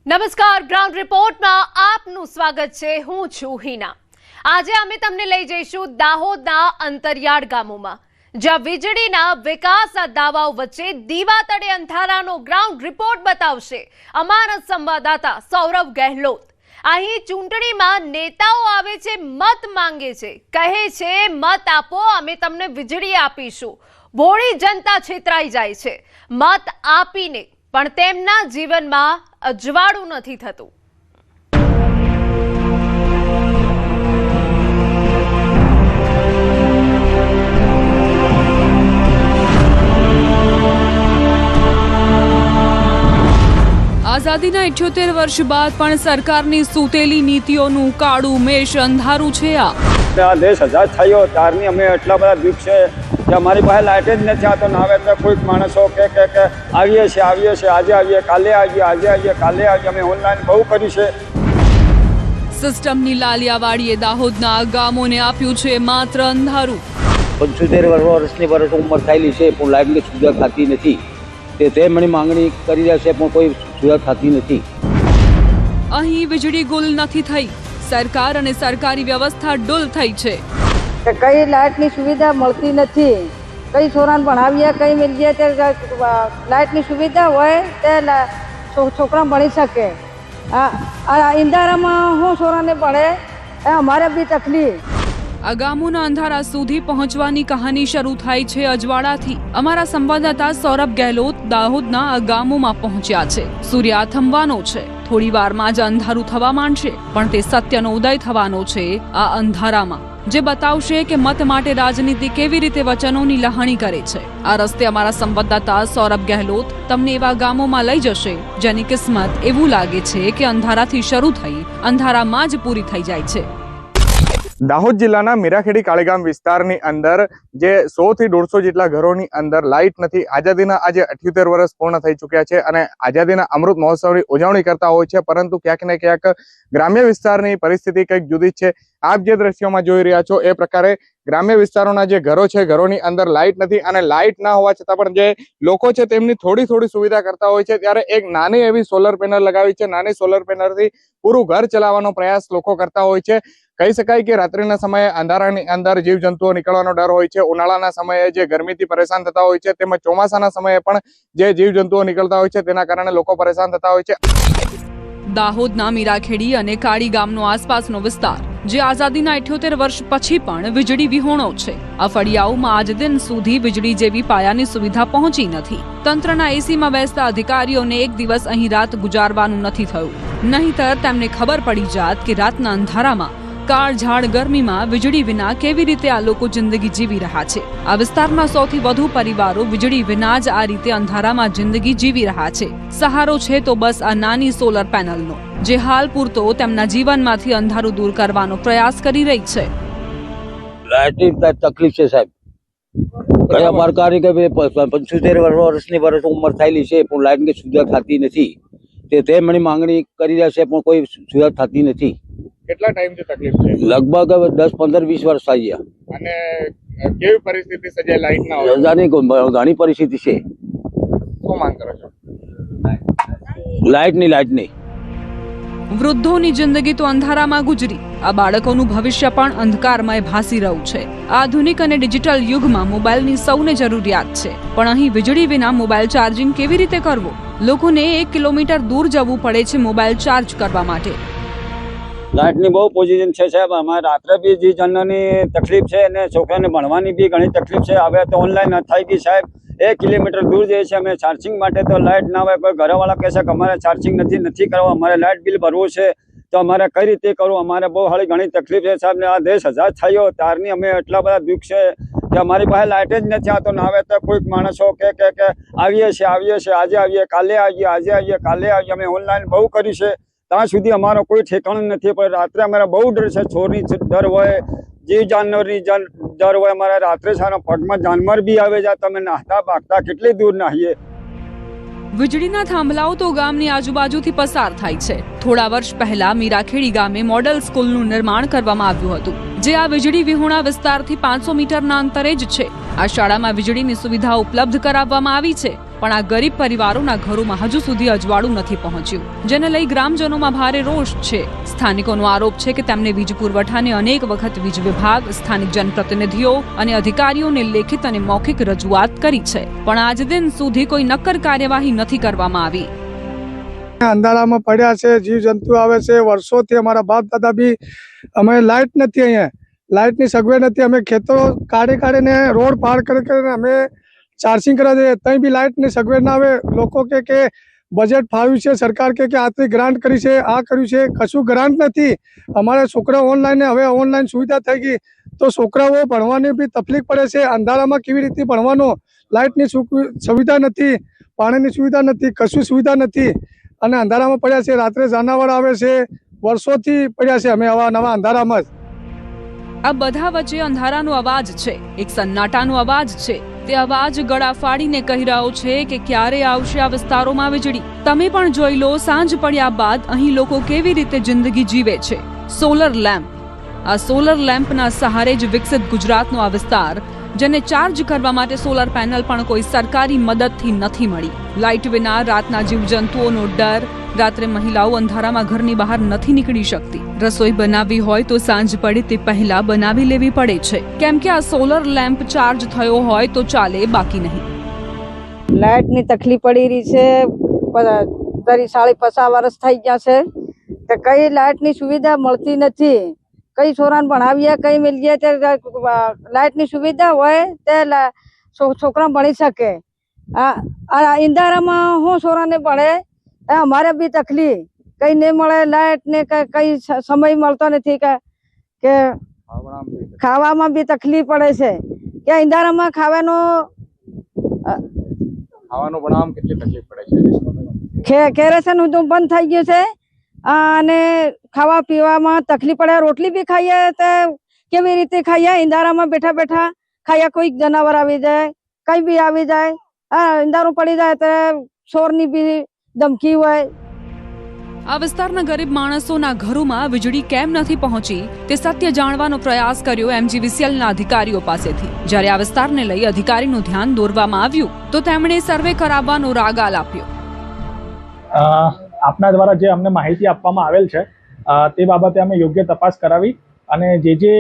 નમસ્કાર, ગ્રાઉન્ડ રિપોર્ટમાં આપનું સ્વાગત છે। હું છું હિના। આજે અમે તમને લઈ જઈશું દાહોદના અંતરિયાળ ગામોમાં, જ્યાં વીજળીના વિકાસના દાવાઓ વચ્ચે દીવા તળે અંધારાનો ગ્રાઉન્ડ રિપોર્ટ બતાવશે અમારા સંવાદદાતા સૌરભ ગેહલોત। અહીં ચૂંટણીમાં નેતાઓ આવે છે, મત માંગે છે, કહે છે મત આપો, અમે તમને વીજળી આપીશું। ભોળી જનતા છેતરાઈ જાય છે મત આપીને, પણ તેમના જીવનમાં અજવાળું નથી થતું। આઝાદીના 78 વર્ષ બાદ પણ સરકારની સૂતેલી નીતિઓનું કાળું મેષ અંધારું છે। આ દેશ આઝાદ થયો ત્યારની અમે એટલા બધા દુઃખ છે કે અમારી પાસે લાઇટ જ નથી આવતો। ના આવે તો કોઈક માણસો કે આવીએ છે આજે આવીએ કાલે આવીએ આજે આવીએ કાલે આવીએ। અમે ઓનલાઈન બહુ કર્યું છે। સિસ્ટમની લાલિયાવાડીએ દાહોદના ગામોને આપ્યું છે માત્ર અંધારું। 75 વર્ષની ઉંમર થયેલી છે પણ લાઇટની સુવિધા થતી નથી। તે મણી માંગણી કરી રહ્યા છે પણ કોઈ સુવિધા થતી નથી। અહીં વીજળી ગુલ નથી થઈ, સરકાર અને સરકારી વ્યવસ્થા ડુલ થઈ છે। કઈ લાઇટની સુવિધા મળતી નથી। કઈ છોરાને ભણાવીએ, કઈ મિલીએ તે લાઇટની સુવિધા હોય તે છોકરા ભણી શકે। આ ઇન્દારામાં હું છોરાને ભણે એ અમારે બી તકલીફ। આ ગામોના અંધારા સુધી પહોંચવાની કહાની શરૂ થાય છે અજવાળાથી। અમારા સંવાદદાતા સૌરભ ગેહલોત દાહોદના આ ગામોમાં પહોંચ્યા છે। સૂર્ય થંભવાનો છે, થોડી વારમાં જ અંધારું થવા માંડશે, પણ તે સત્યનો ઉદય થવાનો છે આ અંધારામાં, જે બતાવશે કે મત માટે રાજનીતિ કેવી રીતે વચનોની લહાણી કરે છે। આ રસ્તે અમારા સંવાદદાતા સૌરભ ગેહલોત તમને એવા ગામોમાં લઈ જશે જેની કિસ્મત એવું લાગે છે કે અંધારાથી શરૂ થઈ અંધારામાં જ પૂરી થઈ જાય છે। દાહોદ જિલ્લાના મીરાખેડી કાળીગામ વિસ્તારની અંદર જે 100 થી 150 જેટલા ઘરોની અંદર લાઇટ નથી। આઝાદીના આજે 78 વર્ષ પૂર્ણ થઈ ચૂક્યા છે અને આઝાદીના અમૃત મહોત્સવની ઉજવણી કરતા હોય છે, પરંતુ ક્યાંક ને ક્યાંક ગ્રામ્ય વિસ્તારની પરિસ્થિતિ કંઈક જુદી જ છે। આપ જે દ્રશ્યોમાં જોઈ રહ્યા છો એ પ્રકારે ગ્રામ્ય વિસ્તારોના જે ઘરો છે, ઘરોની અંદર લાઇટ નથી અને લાઇટ ના હોવા છતાં પણ જે લોકો છે તેમની થોડી સુવિધા કરતા હોય છે। ત્યારે એક નાની એવી સોલર પેનલ લગાવી છે। નાની સોલર પેનલથી પૂરું ઘર ચલાવવાનો પ્રયાસ લોકો કરતા હોય છે। કહી શકાય કે રાત્રિના સમયે અંધારાની અંદર જીવજંતુઓ નીકળવાનો ડર હોય છે। ઉનાળાના સમયે જે ગરમીથી પરેશાન થતા હોય છે, તેમજ ચોમાસાના સમયે પણ જે જીવજંતુઓ નીકળતા હોય છે તેના કારણે લોકો પરેશાન થતા હોય છે। દાહોદના મીરાખેડી અને કાળી ગામનો આસપાસનો વિસ્તાર જે આઝાદીના 78 વર્ષ પછી પણ વીજળી વિહોણો છે। આ ફળિયાઓમાં આજ દિન સુધી વીજળી જેવી પાયાની સુવિધા પહોંચી નથી। તંત્રના એસીમાં બેસતા અધિકારીઓને એક દિવસ અહીં રાત ગુજારવાનું નથી થયું, નહીંતર તેમને ખબર પડી જાત કે રાતના અંધારામાં કાળઝાળ ગરમીમાં વીજળી વિના કેવી રીતે આ લોકો જિંદગી જીવી રહ્યા છે। આ વિસ્તારના સૌથી વધુ પરિવારો વીજળી વિના જ આ રીતે અંધારામાં જિંદગી જીવી રહ્યા છે। સહારો છે તો બસ આ નાની સોલર પેનલનો, જે હાલ પૂરતો તેમના જીવનમાંથી અંધારું દૂર કરવાનો પ્રયાસ કરી રહી છે। લાઇટની તકલીફ છે સાહેબ। કયા સરકારી કે 75 વર્ષની ઉંમર થયેલી છે પણ લાઇટની સુવિધા થતી નથી। તે મણી માંગણી કરી રહ્યા છે પણ કોઈ સુવિધા થતી નથી। કેટલા ટાઈમથી તકલીફ છે? લગભગ 10, 15, 20 વર્ષ થઈ ગયા। અને કેવી પરિસ્થિતિ છે જે લાઇટ ના હોય? ઘણી પરિસ્થિતિ છે। શું માંગ કરો છો? લાઇટની વૃદ્ધોની જિંદગી તો અંધારામાં ગુજરી, આ બાળકોનું ભવિષ્ય પણ અંધકારમય ભાસી રહ્યું છે। આધુનિક અને ડિજિટલ યુગમાં મોબાઈલની સૌને જરૂરિયાત છે, પણ અહીં વીજળી વિના મોબાઈલ ચાર્જિંગ કેવી રીતે કરવો? લોકોને 1 કિલોમીટર દૂર જવું પડે છે મોબાઈલ ચાર્જ કરવા માટે। લાઇટની બહુ પોઝિશન છે સાહેબ। અમારે રાત્રે બી જે જનની તકલીફ છે અને છોકરાને ભણવાની બી ઘણી તકલીફ છે। હવે તો ઓનલાઈન થઈ ગઈ સાહેબ। 1 કિલોમીટર દૂર જઈએ છીએ અમે ચાર્જિંગ માટે, તો લાઇટ ના હોય। કોઈ ઘરવાળા કહે છે કે અમારે ચાર્જિંગ નથી કરવું, અમારે લાઇટ બિલ ભરવું છે, તો અમારે કઈ રીતે કરવું? અમારે બહુ ઘણી તકલીફ છે સાહેબ। ને આ દેશ આઝાદ થયો ત્યારની અમે એટલા બધા દુઃખ છે કે અમારી પાસે લાઇટ જ નથી આવતો। ના આવે તો કોઈક માણસો કે આવીએ છે આજે આવીએ કાલે આવીએ આજે આવીએ કાલે આવીએ। અમે ઓનલાઈન બહુ કર્યું છે, ત્યાં સુધી અમારો કોઈ ઠેકાણું નથી। પણ રાત્રે અમારે બહુ ડર છે, ચોરની ડર હોય, જીવ જાનવરની ડર હોય। અમારે રાત્રે સારા પગમાં જાનવર બી આવે જાય, તમે નાહતા ભાગતા કેટલી દૂર નાહીએ। વીજળીના થાંભલાઓ તો ગામની આજુબાજુથી પસાર થાય છે। થોડા વર્ષ પહેલા મીરાખેડી ગામે મોડલ સ્કૂલનું નિર્માણ કરવામાં આવ્યું હતું। જે આ વીજળી વિહોણા વિસ્તારથી 500 મીટરના અંતરે જ છે. આ શાળામાં વીજળીની સુવિધા ઉપલબ્ધ કરાવવામાં આવી છે, પણ આ ગરીબ પરિવારોના ઘરોમાં હજુ સુધી અજવાળું નથી પહોંચ્યું, જેને લઈ ગ્રામજનોમાં ભારે રોષ છે. સ્થાનિકોનો આરોપ છે કે તેમને વીજ પુરવઠાને અનેક વખત વીજ વિભાગ, સ્થાનિક જનપ્રતિનિધિઓ અને અધિકારીઓને લેખિત અને મૌખિક રજૂઆત કરી છે, પણ આજ દિન સુધી કોઈ નક્કર કાર્યવાહી નથી કરવામાં આવી. અંધારામાં પડ્યા છે, જીવ જંતુ આવે છે. વર્ષોથી અમારા બાપ દાદા બી અમે લાઇટ નથી, અહીંયા લાઇટની સગવડ નથી. અમે ખેતરો કાઢીને રોડ પાર કરીને અમે ચાર્જિંગ કરવા જઈએ, ત્યાં બી લાઇટની સગવડ ના આવે. લોકો કે બજેટ ફાવ્યું છે, સરકાર કે આટલી ગ્રાન્ટ કરી છે, આ કર્યું છે, કશું ગ્રાન્ટ નથી. અમારા છોકરા ઓનલાઈન હવે ઓનલાઈન સુવિધા થઈ ગઈ તો છોકરાઓ ભણવાની બી તકલીફ પડે છે. અંધારામાં કેવી રીતે ભણવાનું? લાઇટની સુવિધા નથી, પાણીની સુવિધા નથી, કશું સુવિધા નથી અને અંધારામાં પડ્યા છે. રાત્રે જાનવર આવે છે, વર્ષોથી પડ્યા છે અમે આવા નવા અંધારામાં જ. આ બધા વચ્ચે અંધારાનો અવાજ છે, એક સન્નાટાનો અવાજ છે. તે અવાજ ગળા ફાડીને કહી રહ્યો છે કે ક્યારે આવશે આ વિસ્તારોમાં વીજળી. તમે પણ જોઈ લો, સાંજ પડ્યા બાદ અહીં લોકો કેવી રીતે જિંદગી જીવે છે. સોલર લેમ્પ, આ સોલર લેમ્પના સહારે જ વિકસિત ગુજરાતનો આ વિસ્તાર, જેને ચાર્જ કરવા માટે સોલર પેનલ પણ કોઈ સરકારી મદદથી નથી મળી. લાઇટ વિના રાતના જીવજંતુઓનો ડર. રાત્રે મહિલાઓ અંધારામાં ઘરની બહાર નથી નીકળી શકતી. રસોઈ બનાવવી હોય તો સાંજ પડે તે પહેલા બનાવી લેવી પડે છે, કેમ કે આ સોલર લેમ્પ ચાર્જ થયો હોય તો ચાલે, બાકી નહીં. લાઇટની તકલીફ પડી રહી છે. 50 વર્ષ થઈ ગયા છે તો કઈ લાઇટની સુવિધા મળતી નથી. કઈ છોરાને ભણાવીએ, કઈ મિલીએ તે લાઇટની સુવિધા હોય તે છોકરા ભણી શકે. આ ઇન્દારામાં હું છોરાને ભણે, અમારે બી તકલીફ કઈ નહીં મળે. લાઇટ ને કઈ સમય મળતો નથી કે ખાવામાં બી તકલીફ પડે છે. કે ઇન્દારામાં ખાવાનું બનાવવામાં કેટલી તકલીફ પડે છે. કેરેસન બધું બંધ થઈ ગયું છે અને ખાવા પીવામાં તકલીફ પડે. રોટલી બી ખાઈએ તો કેવી રીતે ખાઈએ? ઇન્દારામાં બેઠા બેઠા ખાઈએ. કોઈક જનાવર આવી જાય, કઈ બી આવી જાય, ઇન્દારું પડી જાય તો ચોરની બી ધમકી હોય. આ વિસ્તારના ગરીબ માણસોના ઘરોમાં વીજળી કેમ નથી પહોંચી તે સત્ય જાણવાનો પ્રયાસ કર્યો MGVCLના અધિકારીઓ પાસેથી. જ્યારે આ વિસ્તારને લઈ અધિકારીનું ધ્યાન દોરવામાં આવ્યું તો તેમણે સર્વે કરાવવાનો રાગાલ આપ્યો. આપના દ્વારા જે અમને માહિતી આપવામાં આવેલ છે તે બાબતે અમે યોગ્ય તપાસ કરાવી અને જે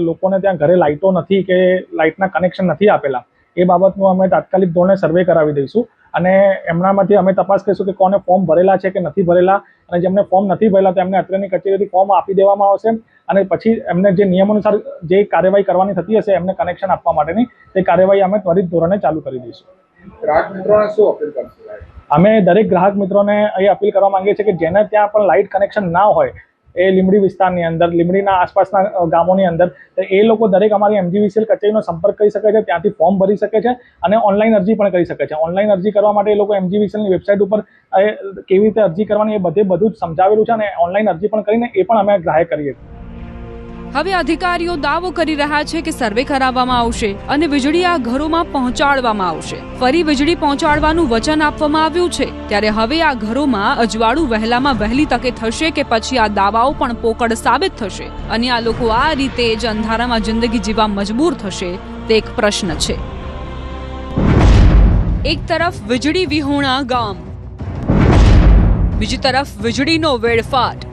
લોકોને ત્યાં ઘરે લાઇટો નથી કે લાઇટના કનેક્શન નથી આપેલા એ બાબતનું અમે તાત્કાલિક ધોરણે સર્વે કરાવી દઈશું અને એમનામાંથી અમે તપાસ કરીશું કે કોને ફોર્મ ભરેલા છે કે નથી ભરેલા, અને જેમને ફોર્મ નથી ભરેલા તેમને અત્રેની કચેરીથી ફોર્મ આપી દેવામાં આવશે અને પછી એમને જે નિયમાનુસાર જે કાર્યવાહી કરવાની થતી હશે એમને કનેક્શન આપવા માટેની તે કાર્યવાહી અમે ત્વરિત ધોરણે ચાલુ કરી દઈશું. ગ્રાહક મિત્રોને શું અપીલ કરશો? અમે દરેક ગ્રાહક મિત્રોને અહીં અપીલ કરવા માંગીએ છીએ કે જેને ત્યાં પણ લાઇટ કનેક્શન ના હોય એ લીંબડી વિસ્તારની અંદર, લીંબડીના આસપાસના ગામોની અંદર, તો એ લોકો દરેક અમારી MGVCL કચેરીનો સંપર્ક કરી શકે છે, ત્યાંથી ફોર્મ ભરી શકે છે અને ઓનલાઈન અરજી પણ કરી શકે છે. ઓનલાઈન અરજી કરવા માટે એ લોકો MGVCLની વેબસાઇટ ઉપર કેવી રીતે અરજી કરવાની એ બધું જ સમજાવેલું છે અને ઓનલાઈન અરજી પણ કરીને એ પણ અમે ગ્રાહ્ય કરીએ છીએ. હવે અધિકારીઓ દાવો કરી રહ્યા છે કે સર્વે કરાવવામાં આવશે અને વીજળી આ ઘરોમાં પહોંચાડવામાં આવશે. ફરી વીજળી પહોંચાડવાનું વચન આપવામાં આવ્યું છે, ત્યારે હવે આ ઘરોમાં અજવાળું વહેલામાં વહેલી તકે થશે કે પછી આ દાવાઓ પણ પોકળ સાબિત થશે અને આ લોકો આ રીતે જ અંધારામાં જિંદગી જીવવા મજબૂર થશે તે એક પ્રશ્ન છે. એક તરફ વીજળી વિહોણા ગામ, બીજી તરફ વીજળીનો વેડફાટ.